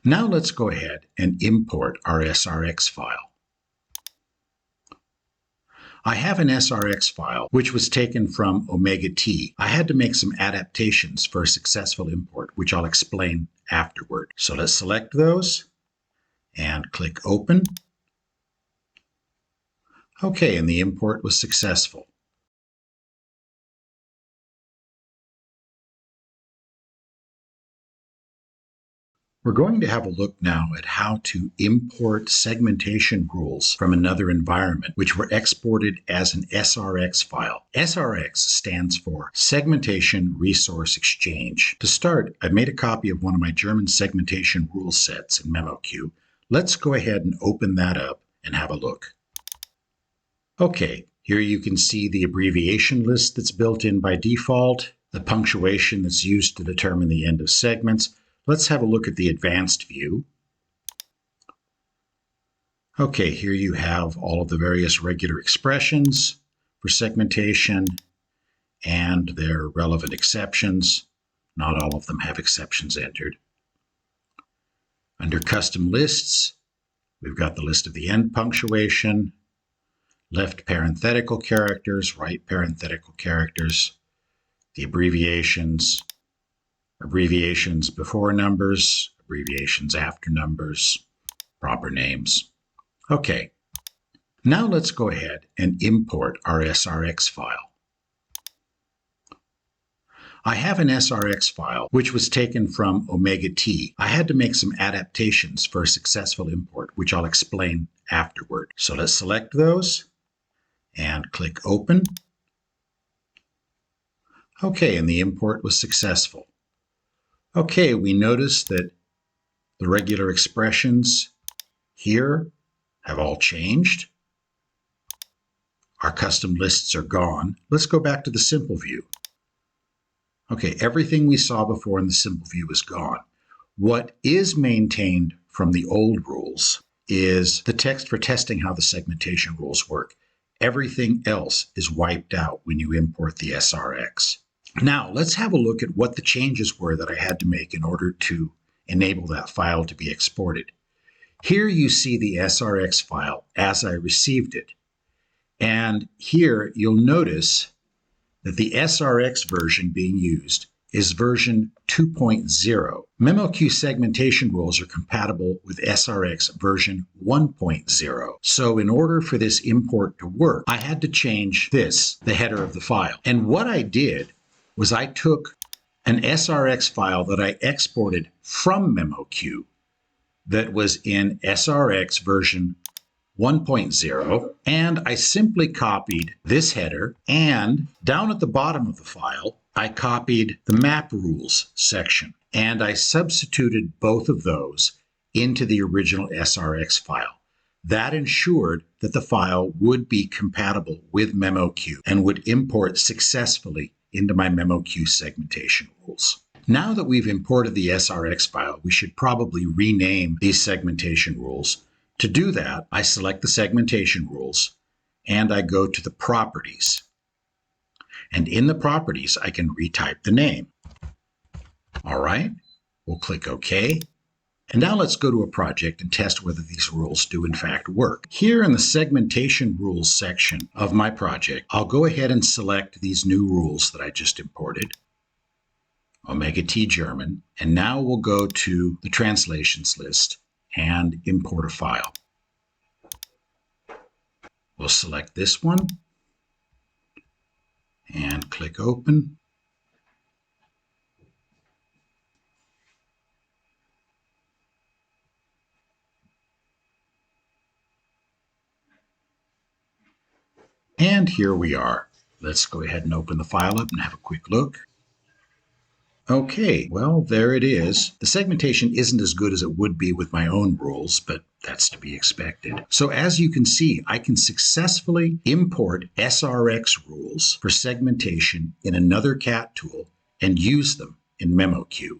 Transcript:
Now let's go ahead and import our SRX file. I have an SRX file which was taken from memoQ. I had to make some adaptations for a successful import, which I'll explain afterward. So let's select those and click Open. Okay, and the import was successful. We're going to have a look now at how to import segmentation rules from another environment, which were exported as an SRX file. SRX stands for Segmentation Resource Exchange. To start, I've made a copy of one of my German segmentation rule sets in memoQ. Let's go ahead and open that up and have a look. Okay, here you can see the abbreviation list that's built in by default, the punctuation that's used to determine the end of segments. Let's have a look at the advanced view. Okay, here you have all of the various regular expressions for segmentation and their relevant exceptions. Not all of them have exceptions entered. Under custom lists, we've got the list of the end punctuation, left parenthetical characters, right parenthetical characters, the abbreviations, abbreviations before numbers, abbreviations after numbers, proper names. Okay, now let's go ahead and import our SRX file. I have an SRX file which was taken from memoQ. I had to make some adaptations for a successful import, which I'll explain afterward. So let's select those and click Open. Okay, and the import was successful. Okay, we notice that the regular expressions here have all changed. Our custom lists are gone. Let's go back to the simple view. Okay, everything we saw before in the simple view is gone. What is maintained from the old rules is the text for testing how the segmentation rules work. Everything else is wiped out when you import the SRX. Now, let's have a look at what the changes were that I had to make in order to enable that file to be exported. Here you see the SRX file as I received it. And here you'll notice that the SRX version being used is version 2.0. memoQ segmentation rules are compatible with SRX version 1.0. So in order for this import to work, I had to change this, the header of the file. And what I did was I took an SRX file that I exported from memoQ that was in SRX version 1.0, and I simply copied this header, and down at the bottom of the file, I copied the map rules section, and I substituted both of those into the original SRX file. That ensured that the file would be compatible with memoQ and would import successfully into my memoQ segmentation rules. Now that we've imported the SRX file, we should probably rename these segmentation rules. To do that, I select the segmentation rules and I go to the properties. And in the properties, I can retype the name. All right, we'll click OK. And now let's go to a project and test whether these rules do in fact work. Here in the segmentation rules section of my project, I'll go ahead and select these new rules that I just imported, memoQ German, and now we'll go to the translations list and import a file. We'll select this one and click Open. And here we are. Let's go ahead and open the file up and have a quick look. Okay, well, there it is. The segmentation isn't as good as it would be with my own rules, but that's to be expected. So as you can see, I can successfully import SRX rules for segmentation in another CAT tool and use them in memoQ.